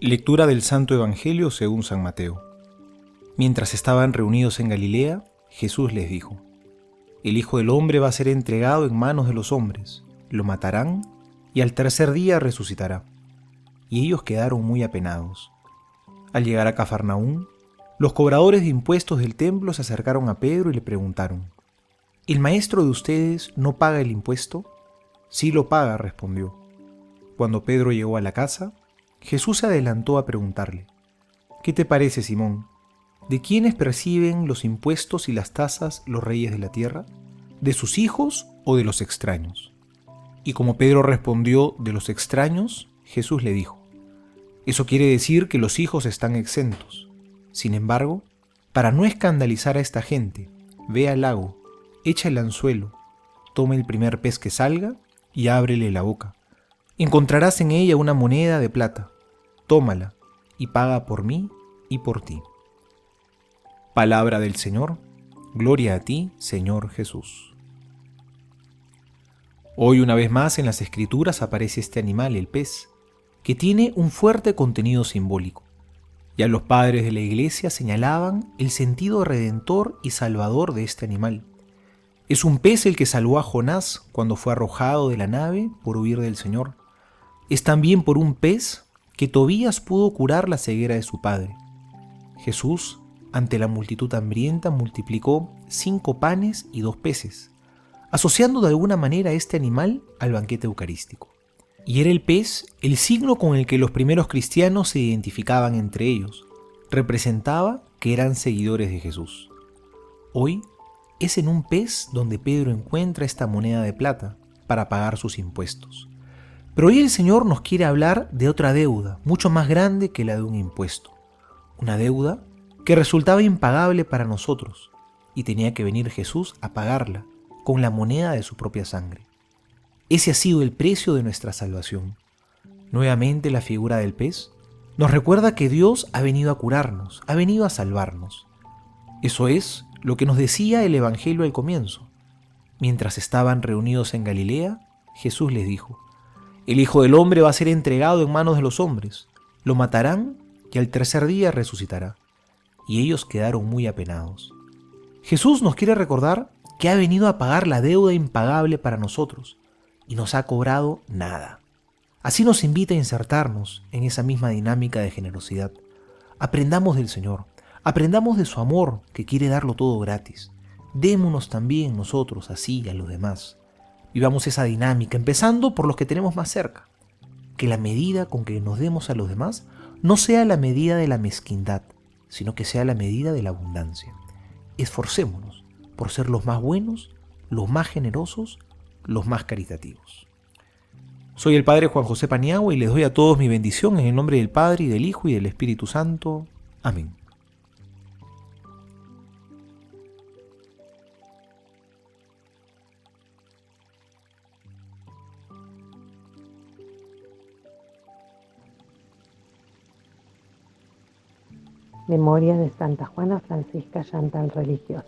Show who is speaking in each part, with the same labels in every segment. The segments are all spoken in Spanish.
Speaker 1: Lectura del Santo Evangelio según San Mateo. Mientras estaban reunidos en Galilea, Jesús les dijo: El Hijo del Hombre va a ser entregado en manos de los hombres, lo matarán y al tercer día resucitará. Y ellos quedaron muy apenados. Al llegar a Cafarnaúm, los cobradores de impuestos del templo se acercaron a Pedro y le preguntaron: ¿El maestro de ustedes no paga el impuesto? Sí lo paga, respondió. Cuando Pedro llegó a la casa, Jesús se adelantó a preguntarle: ¿Qué te parece, Simón? ¿De quiénes perciben los impuestos y las tasas los reyes de la tierra? ¿De sus hijos o de los extraños? Y como Pedro respondió de los extraños, Jesús le dijo: Eso quiere decir que los hijos están exentos. Sin embargo, para no escandalizar a esta gente, ve al lago, echa el anzuelo, toma el primer pez que salga y ábrele la boca. Encontrarás en ella una moneda de plata. Tómala y paga por mí y por ti. Palabra del Señor. Gloria a ti, Señor Jesús. Hoy una vez más en las Escrituras aparece este animal, el pez, que tiene un fuerte contenido simbólico. Ya los padres de la Iglesia señalaban el sentido redentor y salvador de este animal. Es un pez el que salvó a Jonás cuando fue arrojado de la nave por huir del Señor. Es también por un pez que Tobías pudo curar la ceguera de su padre. Jesús, ante la multitud hambrienta, multiplicó 5 panes y 2 peces, asociando de alguna manera este animal al banquete eucarístico. Y era el pez el signo con el que los primeros cristianos se identificaban entre ellos. Representaba que eran seguidores de Jesús. Hoy es en un pez donde Pedro encuentra esta moneda de plata para pagar sus impuestos. Pero hoy el Señor nos quiere hablar de otra deuda, mucho más grande que la de un impuesto. Una deuda que resultaba impagable para nosotros, y tenía que venir Jesús a pagarla con la moneda de su propia sangre. Ese ha sido el precio de nuestra salvación. Nuevamente la figura del pez nos recuerda que Dios ha venido a curarnos, ha venido a salvarnos. Eso es lo que nos decía el Evangelio al comienzo. Mientras estaban reunidos en Galilea, Jesús les dijo: El Hijo del Hombre va a ser entregado en manos de los hombres, lo matarán y al tercer día resucitará. Y ellos quedaron muy apenados. Jesús nos quiere recordar que ha venido a pagar la deuda impagable para nosotros y nos ha cobrado nada. Así nos invita a insertarnos en esa misma dinámica de generosidad. Aprendamos del Señor, aprendamos de su amor que quiere darlo todo gratis. Démonos también nosotros así a los demás. Vivamos esa dinámica, empezando por los que tenemos más cerca. Que la medida con que nos demos a los demás no sea la medida de la mezquindad, sino que sea la medida de la abundancia. Esforcémonos por ser los más buenos, los más generosos, los más caritativos. Soy el Padre Juan José Paniagua y les doy a todos mi bendición en el nombre del Padre, y del Hijo, y del Espíritu Santo. Amén.
Speaker 2: Memoria de Santa Juana Francisca Chantal religiosa.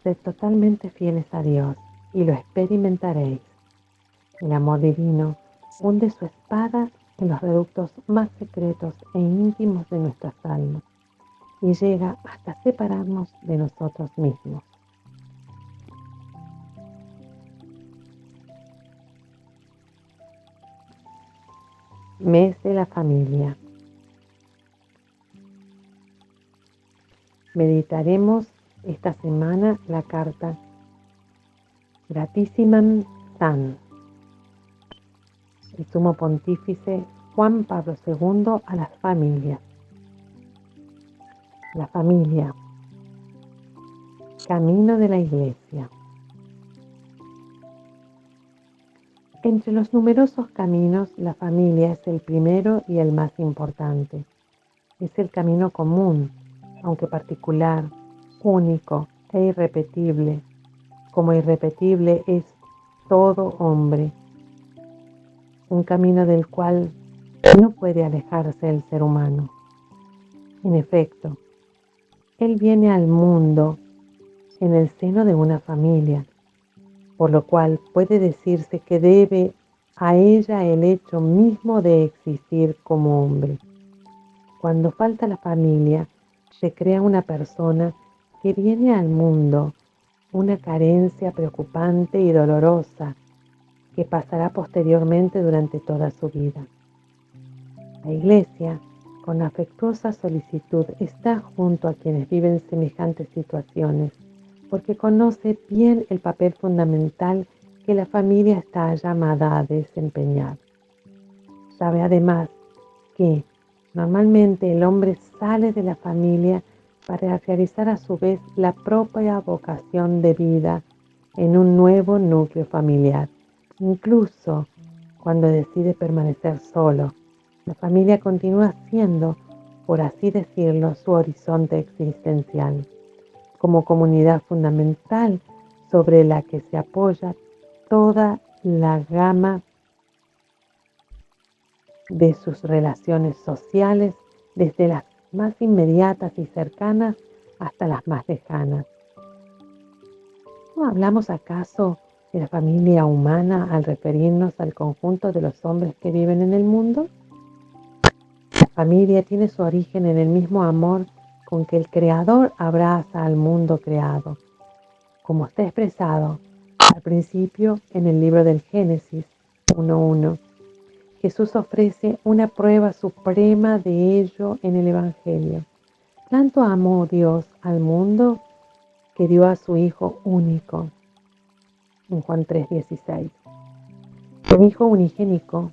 Speaker 2: Sed totalmente fieles a Dios y lo experimentaréis. El amor divino hunde su espada en los reductos más secretos e íntimos de nuestras almas y llega hasta separarnos de nosotros mismos. Mes de la familia. Meditaremos esta semana la carta Gratissimam San, el sumo pontífice Juan Pablo II a las familias. La familia, camino de la Iglesia. Entre los numerosos caminos, la familia es el primero y el más importante. Es el camino común, aunque particular, único e irrepetible, como irrepetible es todo hombre. Un camino del cual no puede alejarse el ser humano. En efecto, él viene al mundo en el seno de una familia, por lo cual puede decirse que debe a ella el hecho mismo de existir como hombre. Cuando falta la familia, se crea una persona que viene al mundo, una carencia preocupante y dolorosa que pasará posteriormente durante toda su vida. La Iglesia, con afectuosa solicitud, está junto a quienes viven semejantes situaciones, porque conoce bien el papel fundamental que la familia está llamada a desempeñar. Sabe además que normalmente el hombre sale de la familia para realizar a su vez la propia vocación de vida en un nuevo núcleo familiar. Incluso cuando decide permanecer solo, la familia continúa siendo, por así decirlo, su horizonte existencial, como comunidad fundamental sobre la que se apoya toda la gama de sus relaciones sociales, desde las más inmediatas y cercanas hasta las más lejanas. ¿No hablamos acaso de la familia humana al referirnos al conjunto de los hombres que viven en el mundo? La familia tiene su origen en el mismo amor con que el Creador abraza al mundo creado, como está expresado al principio en el libro del Génesis 1:1. Jesús ofrece una prueba suprema de ello en el Evangelio. Tanto amó Dios al mundo que dio a su Hijo único, en Juan 3:16. Un Hijo unigénico,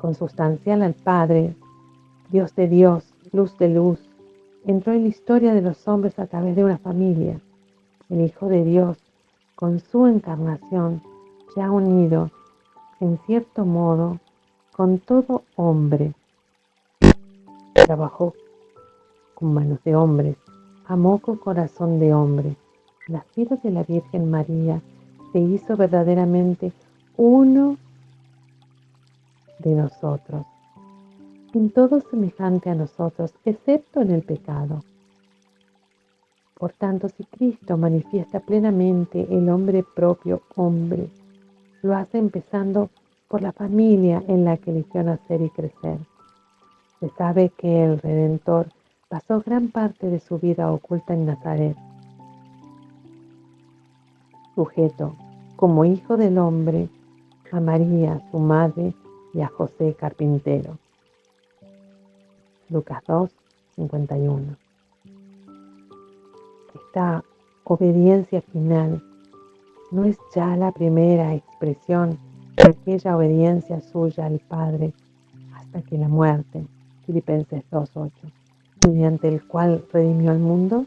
Speaker 2: consustancial al Padre, Dios de Dios, luz de luz, entró en la historia de los hombres a través de una familia. El Hijo de Dios, con su encarnación, ya unido, en cierto modo, con todo hombre, trabajó con manos de hombres, amó con corazón de hombre. Nacido de la Virgen María, se hizo verdaderamente uno de nosotros, en todo semejante a nosotros, excepto en el pecado. Por tanto, si Cristo manifiesta plenamente el hombre propio hombre, lo hace empezando por la familia en la que eligió nacer y crecer. Se sabe que el Redentor pasó gran parte de su vida oculta en Nazaret, sujeto, como hijo del hombre, a María, su madre, y a José, carpintero. Lucas 2:51. Esta obediencia final no es ya la primera expresión de aquella obediencia suya al Padre hasta que la muerte, Filipenses 2:8, mediante el cual redimió al mundo.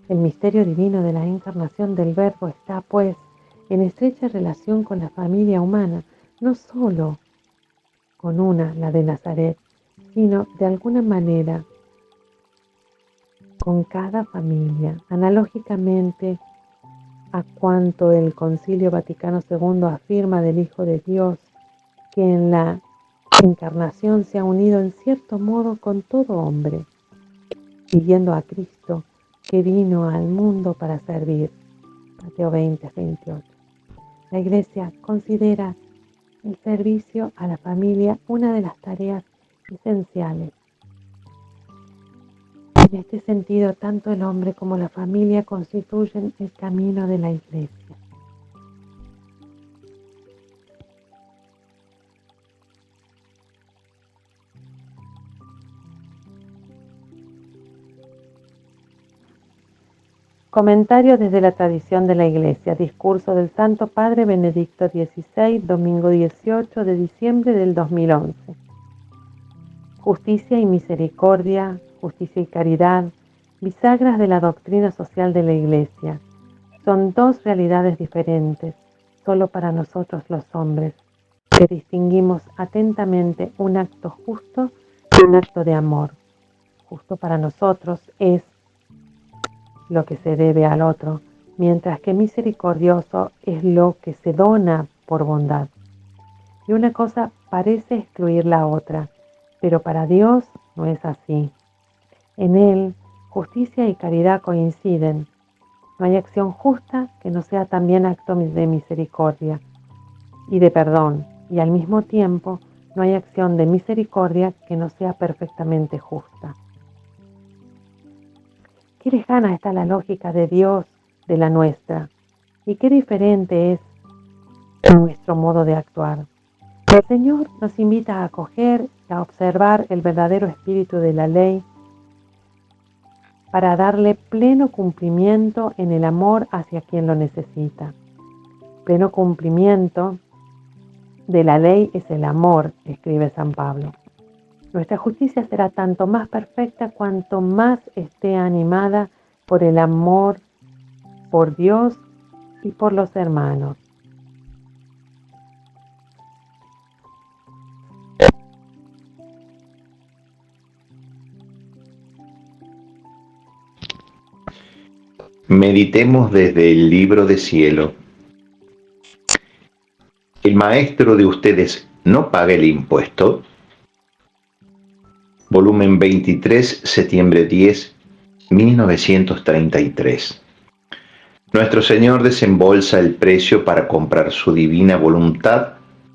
Speaker 2: El misterio divino de la encarnación del Verbo está, pues, en estrecha relación con la familia humana, no solo con una, la de Nazaret, sino de alguna manera con cada familia, analógicamente a cuanto el Concilio Vaticano II afirma del Hijo de Dios, que en la encarnación se ha unido en cierto modo con todo hombre, siguiendo a Cristo, que vino al mundo para servir. Mateo 20:28. La Iglesia considera el servicio a la familia una de las tareas esenciales. En este sentido, tanto el hombre como la familia constituyen el camino de la Iglesia. Comentario desde la tradición de la Iglesia. Discurso del Santo Padre Benedicto XVI, domingo 18 de diciembre del 2011. Justicia y misericordia, justicia y caridad, bisagras de la doctrina social de la Iglesia. Son dos realidades diferentes, solo para nosotros los hombres, que distinguimos atentamente un acto justo de un acto de amor. Justo para nosotros es lo que se debe al otro, mientras que misericordioso es lo que se dona por bondad. Y una cosa parece excluir la otra, pero para Dios no es así. En Él, justicia y caridad coinciden. No hay acción justa que no sea también acto de misericordia. y de perdón, y al mismo tiempo no hay acción de misericordia que no sea perfectamente justa. Qué lejana está la lógica de Dios de la nuestra, y qué diferente es nuestro modo de actuar. El Señor nos invita a acoger y a observar el verdadero espíritu de la ley para darle pleno cumplimiento en el amor hacia quien lo necesita. Pleno cumplimiento de la ley es el amor, escribe San Pablo. Nuestra justicia será tanto más perfecta cuanto más esté animada por el amor por Dios y por los hermanos.
Speaker 3: Meditemos desde el libro de cielo. ¿El maestro de ustedes no paga el impuesto? Volumen 23, septiembre 10, 1933. Nuestro Señor desembolsa el precio para comprar su divina voluntad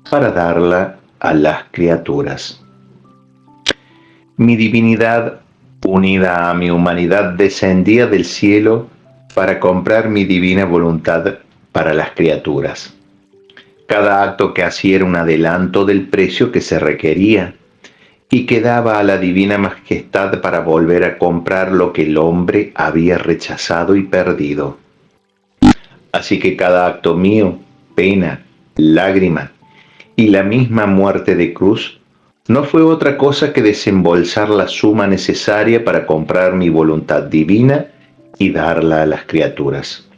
Speaker 3: para darla a las criaturas. Mi divinidad, unida a mi humanidad, descendía del cielo para comprar mi divina voluntad para las criaturas. Cada acto que hacía era un adelanto del precio que se requería y que daba a la divina majestad para volver a comprar lo que el hombre había rechazado y perdido. Así que cada acto mío, pena, lágrima y la misma muerte de cruz, no fue otra cosa que desembolsar la suma necesaria para comprar mi voluntad divina y darla a las criaturas.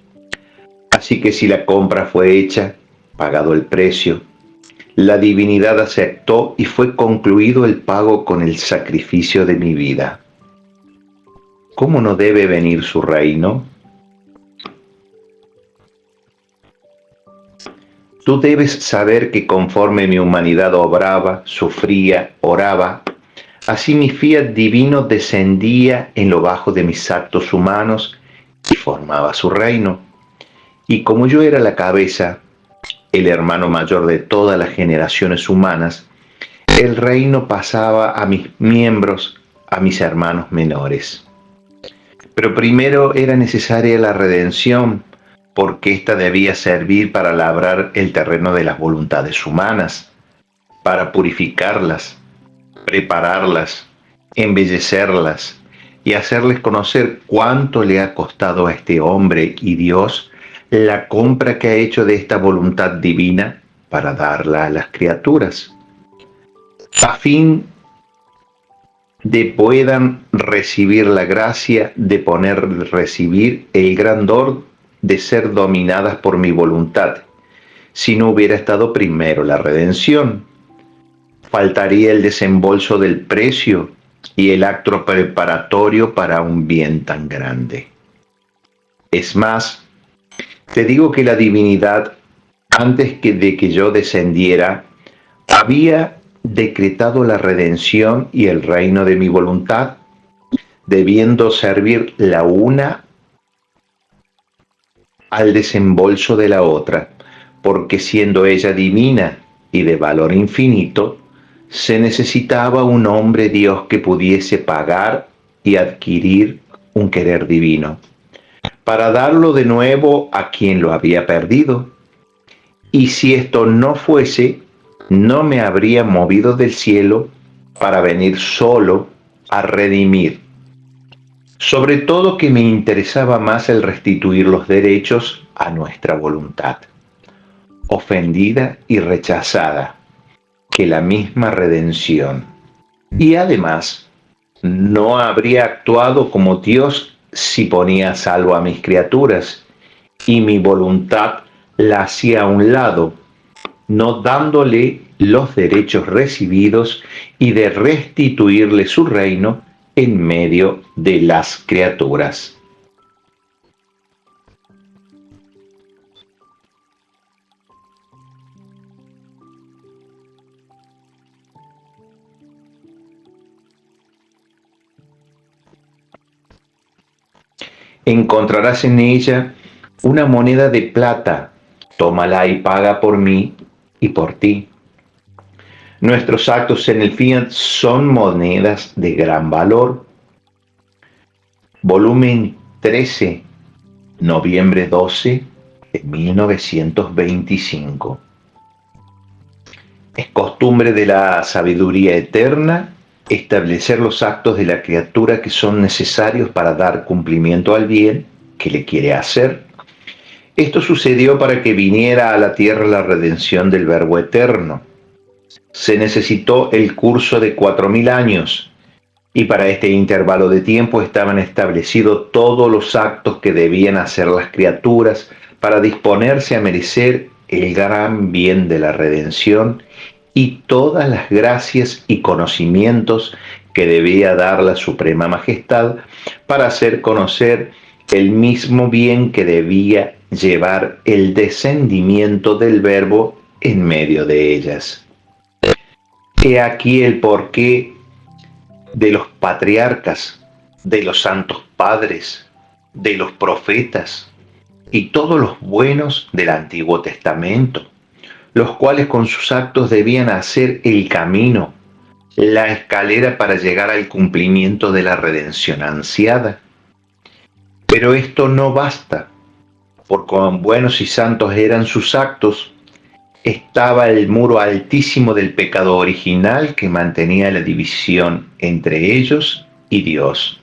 Speaker 3: Así que si la compra fue hecha, pagado el precio, la divinidad aceptó y fue concluido el pago con el sacrificio de mi vida. ¿Cómo no debe venir su reino? Tú debes saber que conforme mi humanidad obraba, sufría, oraba, así mi fiat divino descendía en lo bajo de mis actos humanos y formaba su reino. Y como yo era la cabeza, el hermano mayor de todas las generaciones humanas, el reino pasaba a mis miembros, a mis hermanos menores. Pero primero era necesaria la redención, porque ésta debía servir para labrar el terreno de las voluntades humanas, para purificarlas, prepararlas, embellecerlas y hacerles conocer cuánto le ha costado a este hombre y Dios la compra que ha hecho de esta voluntad divina para darla a las criaturas, a fin de puedan recibir la gracia de recibir el gran don de ser dominadas por mi voluntad. Si no hubiera estado primero la redención, faltaría el desembolso del precio y el acto preparatorio para un bien tan grande. Es más, te digo que la divinidad, antes de que yo descendiera, había decretado la redención y el reino de mi voluntad, debiendo servir la una al desembolso de la otra, porque siendo ella divina y de valor infinito, se necesitaba un hombre Dios que pudiese pagar y adquirir un querer divino, para darlo de nuevo a quien lo había perdido. Y si esto no fuese, no me habría movido del cielo para venir solo a redimir. Sobre todo que me interesaba más el restituir los derechos a nuestra voluntad, ofendida y rechazada, que la misma redención. Y además, no habría actuado como Dios si ponía a salvo a mis criaturas, y mi voluntad la hacía a un lado, no dándole los derechos recibidos y de restituirle su reino en medio de las criaturas. Encontrarás en ella una moneda de plata, tómala y paga por mí y por ti. Nuestros actos en el fiat son monedas de gran valor. Volumen 13, noviembre 12 de 1925. Es costumbre de la sabiduría eterna establecer los actos de la criatura que son necesarios para dar cumplimiento al bien que le quiere hacer. Esto sucedió para que viniera a la tierra la redención del Verbo eterno. Se necesitó el curso de 4000 años, y para este intervalo de tiempo estaban establecidos todos los actos que debían hacer las criaturas para disponerse a merecer el gran bien de la redención y todas las gracias y conocimientos que debía dar la Suprema Majestad para hacer conocer el mismo bien que debía llevar el descendimiento del Verbo en medio de ellas. He aquí el porqué de los patriarcas, de los santos padres, de los profetas y todos los buenos del Antiguo Testamento, los cuales con sus actos debían hacer el camino, la escalera para llegar al cumplimiento de la redención ansiada. Pero esto no basta, por cuán buenos y santos eran sus actos, estaba el muro altísimo del pecado original que mantenía la división entre ellos y Dios.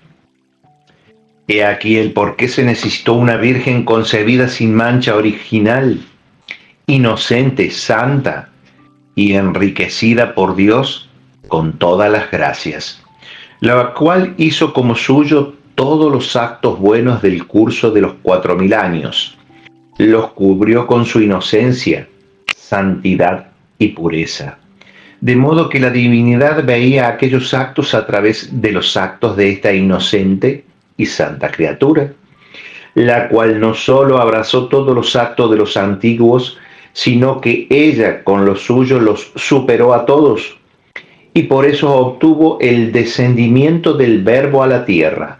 Speaker 3: He aquí el por qué se necesitó una virgen concebida sin mancha original, inocente, santa y enriquecida por Dios con todas las gracias, la cual hizo como suyo todos los actos buenos del curso de los 4000 años, los cubrió con su inocencia, santidad y pureza, de modo que la divinidad veía aquellos actos a través de los actos de esta inocente y santa criatura, la cual no solo abrazó todos los actos de los antiguos, sino que ella con lo suyo los superó a todos, y por eso obtuvo el descendimiento del Verbo a la tierra.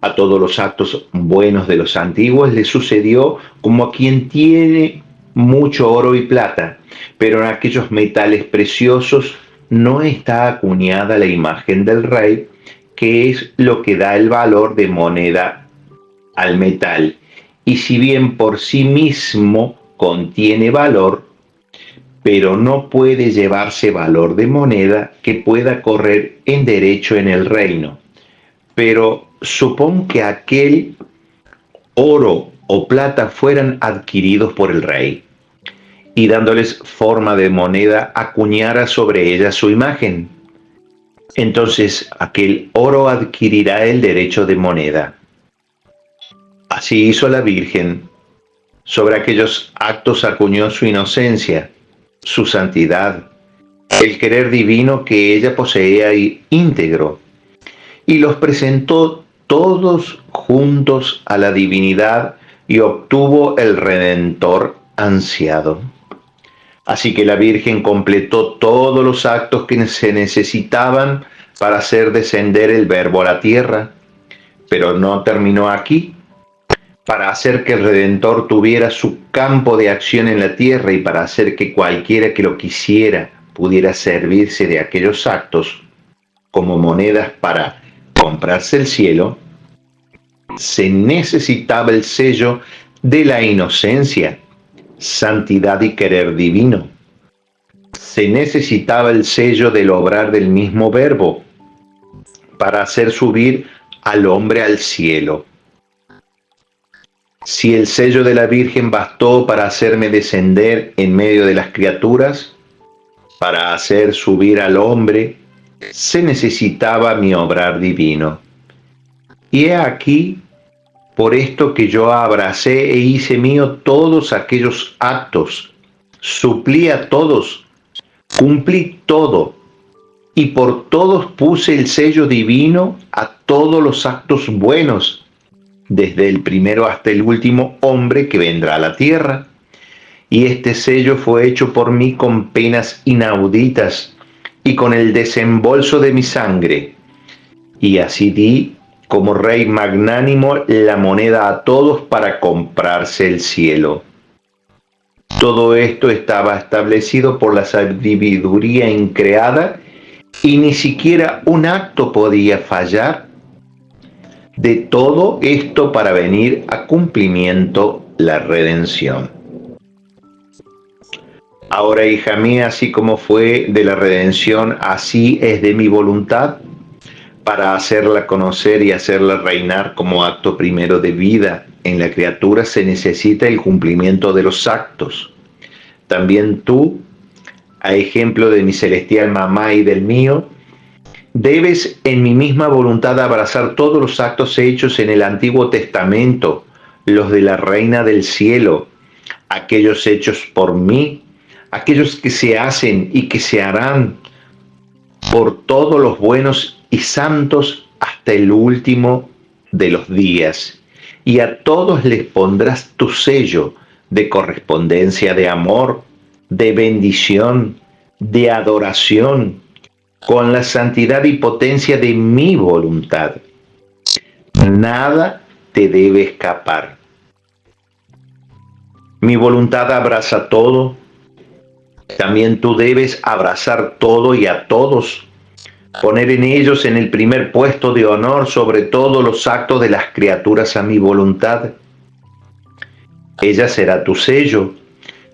Speaker 3: A todos los actos buenos de los antiguos le sucedió como a quien tiene mucho oro y plata, pero en aquellos metales preciosos no está acuñada la imagen del rey, que es lo que da el valor de moneda al metal, y si bien por sí mismo contiene valor, pero no puede llevarse valor de moneda que pueda correr en derecho en el reino. Pero supón que aquel oro o plata fueran adquiridos por el rey, y dándoles forma de moneda acuñara sobre ella su imagen. Entonces aquel oro adquirirá el derecho de moneda. Así hizo la Virgen. Sobre aquellos actos acuñó su inocencia, su santidad, el querer divino que ella poseía íntegro, y los presentó todos juntos a la divinidad y obtuvo el Redentor ansiado. Así que la Virgen completó todos los actos que se necesitaban para hacer descender el Verbo a la tierra, pero no terminó aquí. Para hacer que el Redentor tuviera su campo de acción en la tierra y para hacer que cualquiera que lo quisiera pudiera servirse de aquellos actos como monedas para comprarse el cielo, se necesitaba el sello de la inocencia, santidad y querer divino. Se necesitaba el sello del obrar del mismo Verbo para hacer subir al hombre al cielo. Si el sello de la Virgen bastó para hacerme descender en medio de las criaturas, para hacer subir al hombre, se necesitaba mi obrar divino. Y he aquí, por esto que yo abracé e hice mío todos aquellos actos, suplí a todos, cumplí todo, y por todos puse el sello divino a todos los actos buenos, desde el primero hasta el último hombre que vendrá a la tierra. Y este sello fue hecho por mí con penas inauditas y con el desembolso de mi sangre. Y así di, como rey magnánimo, la moneda a todos para comprarse el cielo. Todo esto estaba establecido por la sabiduría increada y ni siquiera un acto podía fallar de todo esto para venir a cumplimiento la redención. Ahora, hija mía, así como fue de la redención, así es de mi voluntad, para hacerla conocer y hacerla reinar como acto primero de vida. En la criatura se necesita el cumplimiento de los actos. También tú, a ejemplo de mi celestial mamá y del mío, debes en mi misma voluntad abrazar todos los actos hechos en el Antiguo Testamento, los de la Reina del Cielo, aquellos hechos por mí, aquellos que se hacen y que se harán por todos los buenos y santos hasta el último de los días. Y a todos les pondrás tu sello de correspondencia de amor, de bendición, de adoración, con la santidad y potencia de mi voluntad. Nada te debe escapar. Mi voluntad abraza todo. También tú debes abrazar todo y a todos, poner en ellos en el primer puesto de honor sobre todos los actos de las criaturas a mi voluntad. Ella será tu sello,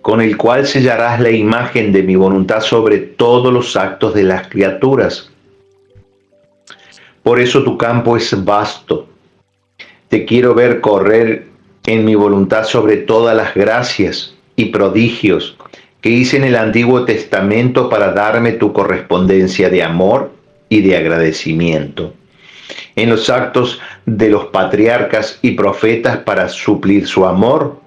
Speaker 3: con el cual sellarás la imagen de mi voluntad sobre todos los actos de las criaturas. Por eso tu campo es vasto. Te quiero ver correr en mi voluntad sobre todas las gracias y prodigios que hice en el Antiguo Testamento para darme tu correspondencia de amor y de agradecimiento. En los actos de los patriarcas y profetas para suplir su amor.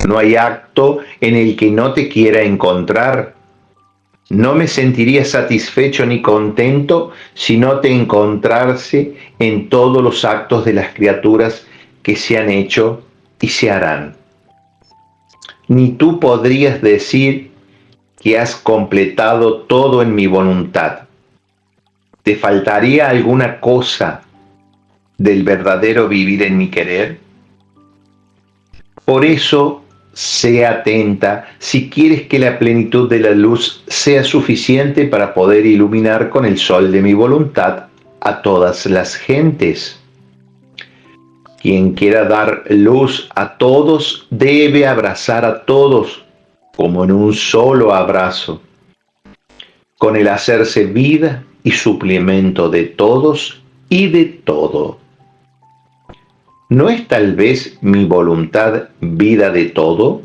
Speaker 3: No hay acto en el que no te quiera encontrar. No me sentiría satisfecho ni contento si no te encontrase en todos los actos de las criaturas que se han hecho y se harán. Ni tú podrías decir que has completado todo en mi voluntad. ¿Te faltaría alguna cosa del verdadero vivir en mi querer? Por eso, sé atenta si quieres que la plenitud de la luz sea suficiente para poder iluminar con el sol de mi voluntad a todas las gentes. Quien quiera dar luz a todos debe abrazar a todos como en un solo abrazo, con el hacerse vida y suplemento de todos y de todo. ¿No es tal vez mi voluntad vida de todo?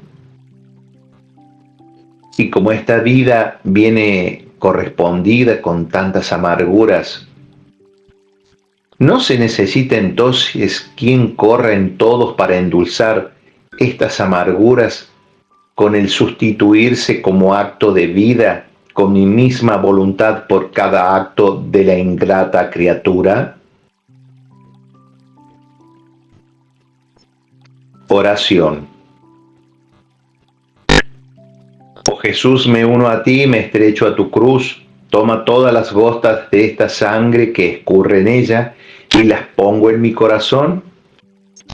Speaker 3: Y como esta vida viene correspondida con tantas amarguras, ¿no se necesita entonces quien corra en todos para endulzar estas amarguras con el sustituirse como acto de vida con mi misma voluntad por cada acto de la ingrata criatura? Oración. Oh Jesús, me uno a ti, me estrecho a tu cruz, toma todas las gotas de esta sangre que escurre en ella y las pongo en mi corazón,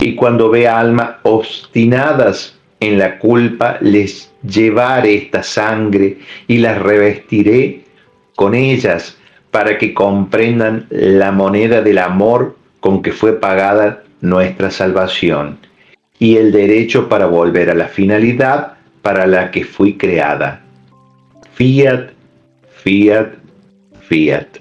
Speaker 3: y cuando vea almas obstinadas en la culpa, les llevaré esta sangre y las revestiré con ellas para que comprendan la moneda del amor con que fue pagada nuestra salvación y el derecho para volver a la finalidad para la que fui creada. Fiat, fiat, fiat.